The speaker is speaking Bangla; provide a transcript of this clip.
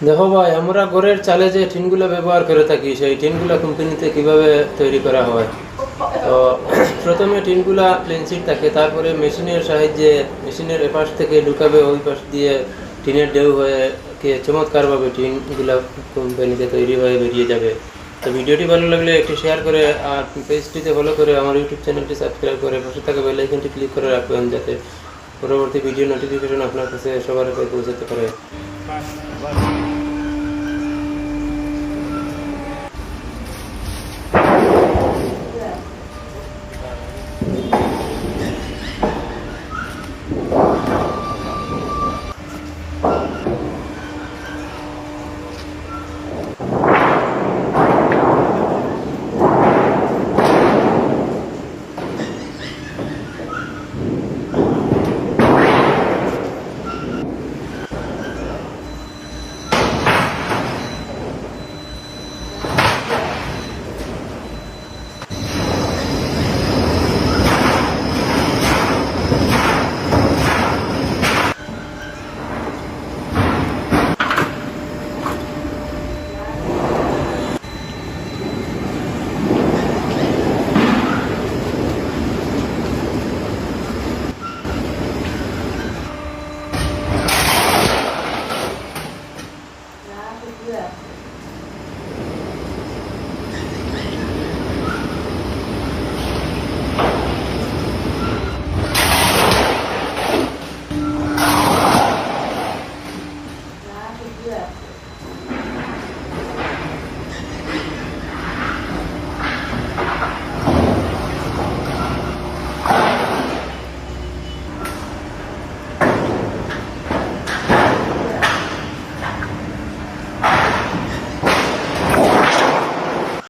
দেখো ভাই, আমরা ঘরের চালে যে টিনগুলো ব্যবহার করে থাকি সেই টিনগুলো কোম্পানিতে কিভাবে তৈরি করা হয়। তো প্রথমে টিনগুলা প্লেনশিট থাকে, তারপরে মেশিনের সাহায্যে মেশিনের এপাশ থেকে ঢুকাবে, ওই পাশ দিয়ে টিনের ঢেউ হয়ে চমৎকারভাবে টিনগুলা কোম্পানিতে তৈরি হয়ে বেরিয়ে যাবে। তো ভিডিওটি ভালো লাগলে একটু শেয়ার করে আর পেজটিতে ফলো করে আমার ইউটিউব চ্যানেলটি সাবস্ক্রাইব করে পাশে থাকা বেল আইকনটি ক্লিক করে রাখবেন, যাতে পরবর্তী ভিডিও নোটিফিকেশন আপনার কাছে সবার আগে পৌঁছাতে পারে।